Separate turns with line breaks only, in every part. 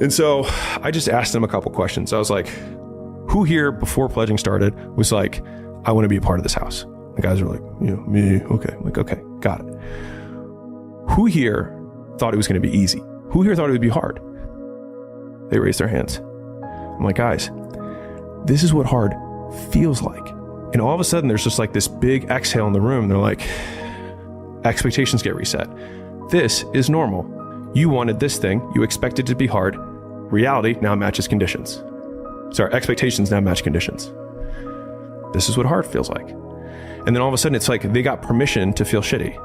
And so I just asked them a couple questions. I was like, who here before pledging started was like, I want to be a part of this house? The guys are like, me. Okay. I'm like, okay, got it. Who here thought it was going to be easy? Who here thought it would be hard? They raised their hands. I'm like, guys, this is what hard feels like. And all of a sudden there's just like this big exhale in the room. They're like, expectations get reset. This is normal. You wanted this thing. You expected it to be hard. Reality now matches conditions. Sorry, expectations now match conditions. This is what hard feels like. And then all of a sudden it's like they got permission to feel shitty.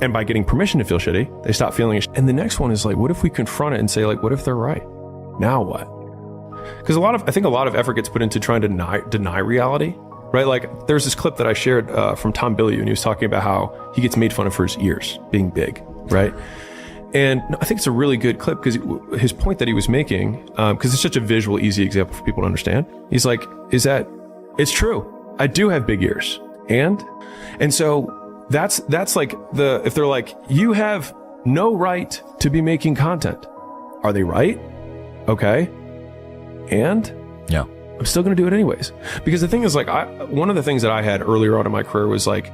And by getting permission to feel shitty, they stop feeling it. And the next one is like, what if we confront it and say like, what if they're right? Now what? Because I think a lot of effort gets put into trying to deny reality, right? Like there's this clip that I shared from Tom Bilyeu, and he was talking about how he gets made fun of for his ears being big, right? And I think it's a really good clip because his point that he was making, because it's such a visual, easy example for people to understand. He's like, is that it's true. I do have big ears. And so that's like if they're like, you have no right to be making content. Are they right? Okay. And
yeah,
I'm still going to do it anyways. Because the thing is like, one of the things that I had earlier on in my career was like,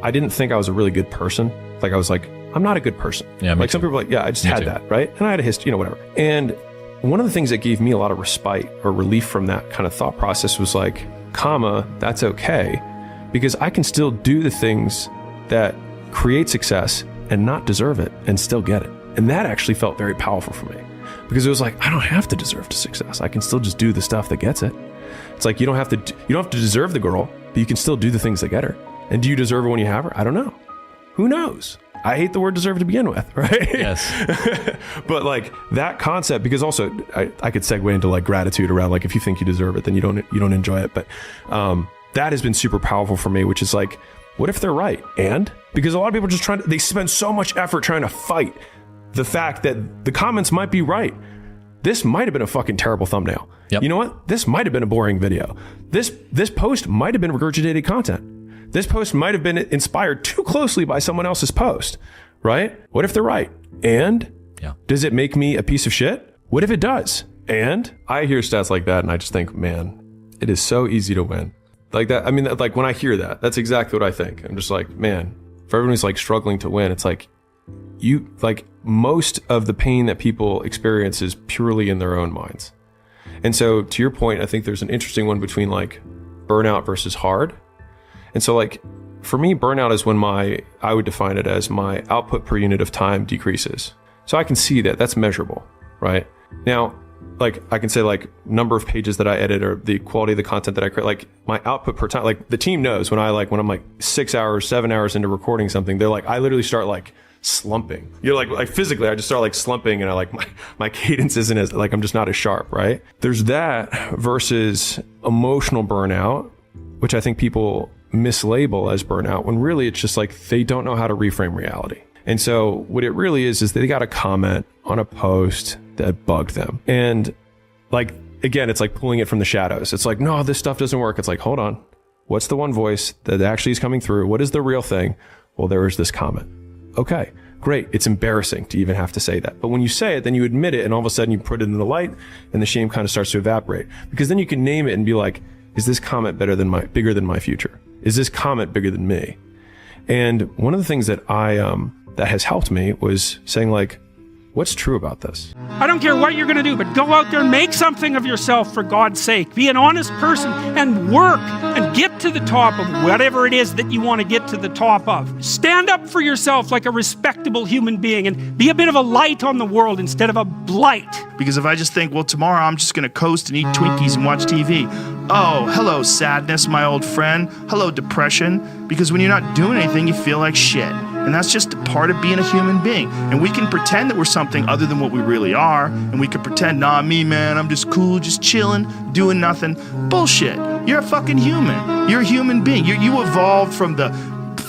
I didn't think I was a really good person. Like I was like, I'm not a good person.
Yeah,
like some people are like, yeah, I just had that, right? And I had a history, whatever. And one of the things that gave me a lot of respite or relief from that kind of thought process was like, that's okay. Because I can still do the things that create success and not deserve it and still get it. And that actually felt very powerful for me. Because it was like, I don't have to deserve the success. I can still just do the stuff that gets it. It's like, you don't have to deserve the girl, but you can still do the things that get her. And do you deserve her when you have her? I don't know. Who knows? I hate the word deserve to begin with, right?
Yes.
But like that concept, because also I could segue into like gratitude around like, if you think you deserve it, then you don't enjoy it. But that has been super powerful for me, which is like, what if they're right? And because a lot of people are just they spend so much effort trying to fight the fact that the comments might be right. This might have been a fucking terrible thumbnail.
Yep.
You know what? This might have been a boring video. This post might have been regurgitated content. This post might have been inspired too closely by someone else's post, right? What if they're right? And does it make me a piece of shit? What if it does? And I hear stats like that and I just think, man, it is so easy to win. Like that. I mean, like when I hear that, that's exactly what I think. I'm just like, man, for everyone who's like struggling to win, it's like most of the pain that people experience is purely in their own minds. And so to your point, I think there's an interesting one between like burnout versus hard. And so like for me, burnout is when I would define it as my output per unit of time decreases. So I can see that that's measurable, right? Now, like I can say like number of pages that I edit or the quality of the content that I create, like my output per time, like the team knows when I'm like 6 hours, 7 hours into recording something, they're like, I literally start like slumping. You're like physically, I just start like slumping and I like my cadence isn't as like, I'm just not as sharp, right? There's that versus emotional burnout, which I think people mislabel as burnout when really it's just like they don't know how to reframe reality. And so what it really is they got a comment on a post that bugged them. And like, again, it's like pulling it from the shadows. It's like, no, this stuff doesn't work. It's like, hold on. What's the one voice that actually is coming through? What is the real thing? Well, there is this comment. Okay, great. It's embarrassing to even have to say that. But when you say it, then you admit it and all of a sudden you put it in the light and the shame kind of starts to evaporate. Because then you can name it and be like, is this comment bigger than my future? Is this comment bigger than me? And one of the things that that has helped me was saying like, what's true about this?
I don't care what you're going to do, but go out there and make something of yourself for God's sake. Be an honest person and work and get to the top of whatever it is that you want to get to the top of. Stand up for yourself like a respectable human being and be a bit of a light on the world instead of a blight.
Because if I just think, well, tomorrow I'm just going to coast and eat Twinkies and watch TV. Oh, hello, sadness, my old friend. Hello, depression. Because when you're not doing anything, you feel like shit. And that's just a part of being a human being. And we can pretend that we're something other than what we really are. And we can pretend, nah, me, man, I'm just cool, just chilling, doing nothing. Bullshit. You're a fucking human. You're a human being. You evolved from the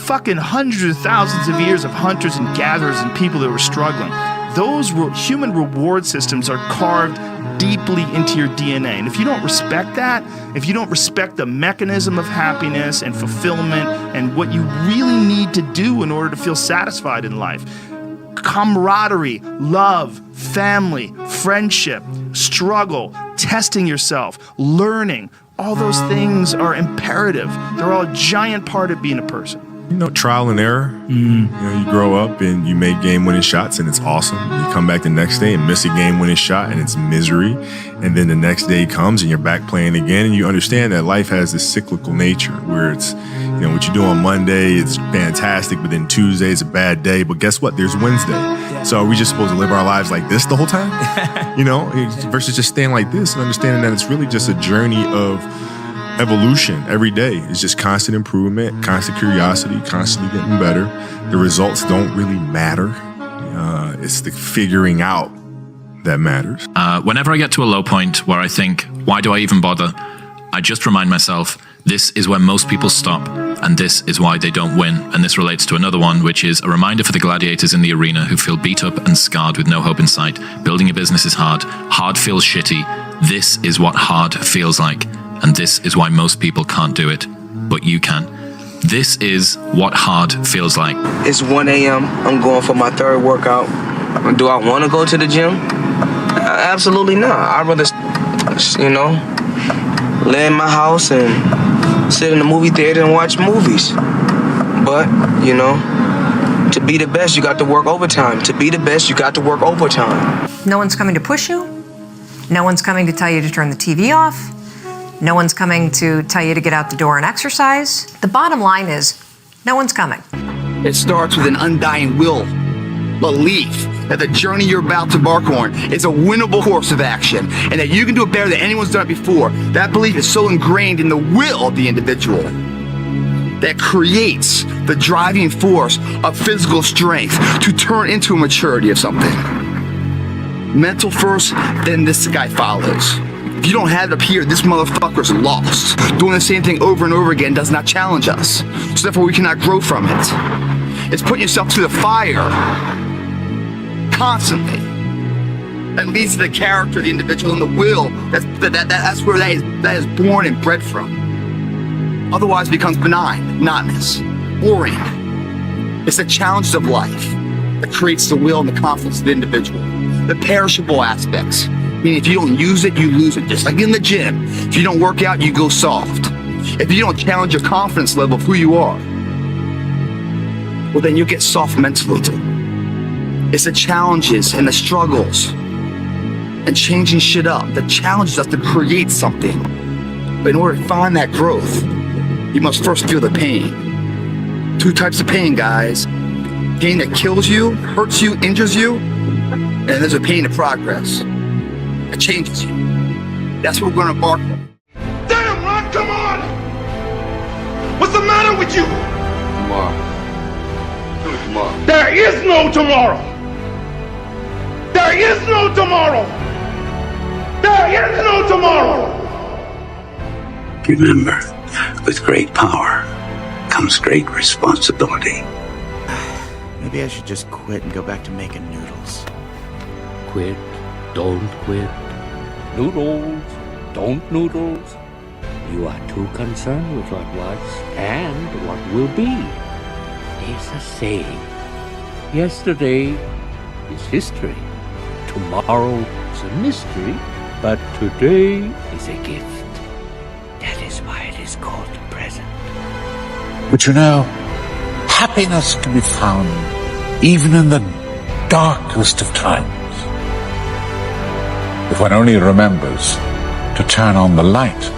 fucking hundreds of thousands of years of hunters and gatherers and people that were struggling. Those human reward systems are carved deeply into your DNA. And if you don't respect that, if you don't respect the mechanism of happiness and fulfillment and what you really need to do in order to feel satisfied in life, camaraderie, love, family, friendship, struggle, testing yourself, learning. All those things are imperative. They're all a giant part of being a person.
Trial and error. You grow up and you make game-winning shots and it's awesome. You come back the next day and miss a game-winning shot and it's misery. And then the next day comes and you're back playing again, and you understand that life has this cyclical nature where it's, what you do on Monday, it's fantastic, but then Tuesday is a bad day. But guess what? There's Wednesday. So are we just supposed to live our lives like this the whole time? Versus just staying like this and understanding that it's really just a journey of evolution. Every day is just constant improvement, constant curiosity, constantly getting better. The results don't really matter. It's the figuring out that matters.
Whenever I get to a low point where I think, why do I even bother? I just remind myself, this is where most people stop, and this is why they don't win. And this relates to another one, which is a reminder for the gladiators in the arena who feel beat up and scarred with no hope in sight. Building a business is hard. Hard feels shitty. This is what hard feels like. And this is why most people can't do it, but you can. This is what hard feels like.
It's 1 a.m. I'm going for my third workout. Do I want to go to the gym? Absolutely not. I'd rather, lay in my house and sit in the movie theater and watch movies. But, to be the best, you got to work overtime. To be the best, you got to work overtime.
No one's coming to push you. No one's coming to tell you to turn the TV off. No one's coming to tell you to get out the door and exercise. The bottom line is, no one's coming.
It starts with an undying will, belief that the journey you're about to embark on is a winnable course of action, and that you can do it better than anyone's done it before. That belief is so ingrained in the will of the individual that creates the driving force of physical strength to turn into a maturity of something. Mental first, then this guy follows. If you don't have it up here, this motherfucker's lost. Doing the same thing over and over again does not challenge us. So therefore we cannot grow from it. It's putting yourself to the fire constantly. That leads to the character of the individual and the will. That's where that is born and bred from. Otherwise it becomes benign, monotonous, boring. It's the challenges of life that creates the will and the confidence of the individual. The perishable aspects. Meaning if you don't use it, you lose it. Just like in the gym. If you don't work out, you go soft. If you don't challenge your confidence level of who you are, well then you get soft mentally too. It's the challenges and the struggles and changing shit up that challenges us to create something. But in order to find that growth, you must first feel the pain. Two types of pain, guys. Pain that kills you, hurts you, injures you, and there's a pain of progress. It changes you. That's what we're gonna embark on.
Damn, Ron, come on! What's the matter with you? Tomorrow. There is no tomorrow! There is no tomorrow! There is no tomorrow!
Remember, with great power comes great responsibility.
Maybe I should just quit and go back to making noodles.
Quit. Don't quit. Noodles. Don't noodles. You are too concerned with what was and what will be. There's a saying. Yesterday is history. Tomorrow is a mystery. But today is a gift. That is why it is called the present.
But happiness can be found even in the darkest of times. If one only remembers to turn on the light.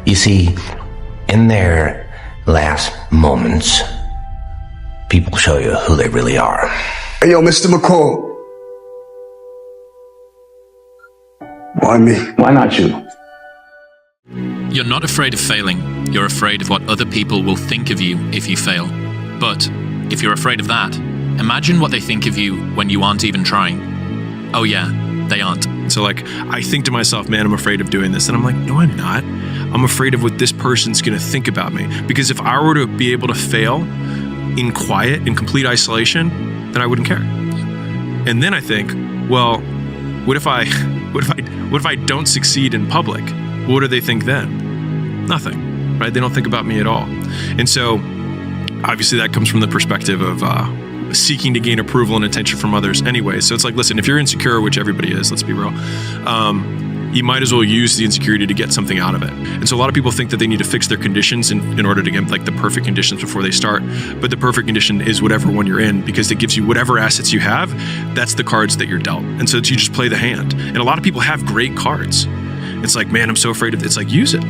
You see, in their last moments, people show you who they really are.
Hey, yo, Mr. McCall. Why me? Why not you?
You're not afraid of failing. You're afraid of what other people will think of you if you fail. But if you're afraid of that, imagine what they think of you when you aren't even trying. Oh yeah, they aren't.
So I think to myself, man, I'm afraid of doing this. And I'm like, no, I'm not. I'm afraid of what this person's going to think about me. Because if I were to be able to fail in quiet, in complete isolation, then I wouldn't care. And then I think, well, what if I don't succeed in public? What do they think then? Nothing, right? They don't think about me at all. And so obviously that comes from the perspective of seeking to gain approval and attention from others anyway. So it's like, listen, if you're insecure, which everybody is, let's be real, you might as well use the insecurity to get something out of it. And so a lot of people think that they need to fix their conditions in order to get like the perfect conditions before they start. But the perfect condition is whatever one you're in, because it gives you whatever assets you have. That's the cards that you're dealt. And so you just play the hand. And a lot of people have great cards. It's like, man, I'm so afraid of it. It's like, use it.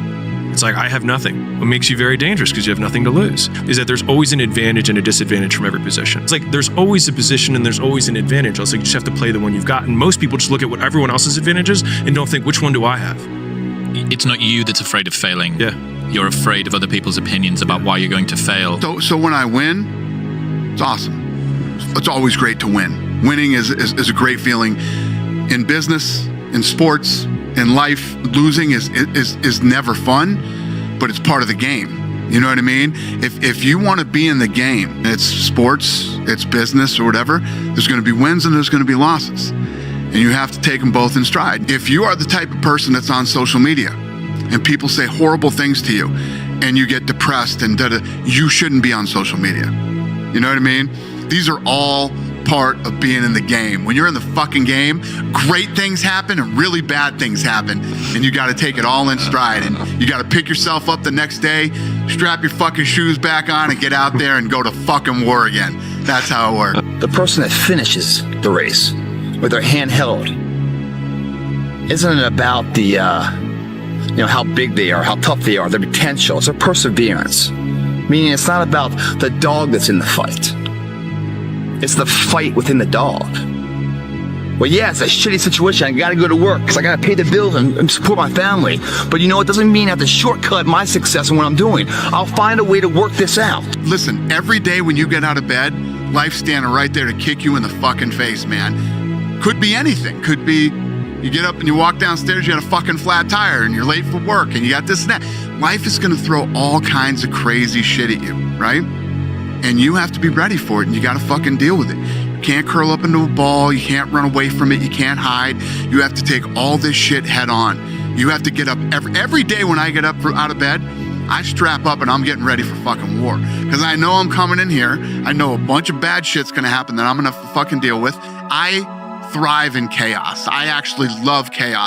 It's like, I have nothing. What makes you very dangerous, because you have nothing to lose, is that there's always an advantage and a disadvantage from every position. It's like, there's always a position and there's always an advantage. I was like, you just have to play the one you've got. And most people just look at what everyone else's advantage is and don't think, which one do I have?
It's not you that's afraid of failing.
Yeah.
You're afraid of other people's opinions about why you're going to fail.
So when I win, it's awesome. It's always great to win. Winning is a great feeling. In business, in sports, in life, losing is never fun, but it's part of the game. You know what I mean? If you want to be in the game, it's sports, it's business or whatever, there's going to be wins and there's going to be losses. And you have to take them both in stride. If you are the type of person that's on social media and people say horrible things to you and you get depressed and you shouldn't be on social media. You know what I mean? These are all part of being in the game. When you're in the fucking game, great things happen and really bad things happen, and you got to take it all in stride, and you got to pick yourself up the next day, strap your fucking shoes back on, and get out there and go to fucking war again. That's how it works.
The person that finishes the race with their hand held, isn't it about the how big they are, how tough they are, their potential? It's their perseverance. Meaning it's not about the dog that's in the fight. It's the fight within the dog. Well, yeah, it's a shitty situation. I gotta go to work because I gotta pay the bills and support my family. But you know, it doesn't mean I have to shortcut my success in what I'm doing. I'll find a way to work this out.
Listen, every day when you get out of bed, life's standing right there to kick you in the fucking face, man. Could be anything. Could be you get up and you walk downstairs, you got a fucking flat tire and you're late for work and you got this and that. Life is gonna throw all kinds of crazy shit at you, right? And you have to be ready for it, and you got to fucking deal with it. You can't curl up into a ball. You can't run away from it. You can't hide. You have to take all this shit head on. You have to get up every day when I get up out of bed, I strap up and I'm getting ready for fucking war. Because I know I'm coming in here. I know a bunch of bad shit's going to happen that I'm going to fucking deal with. I thrive in chaos. I actually love chaos.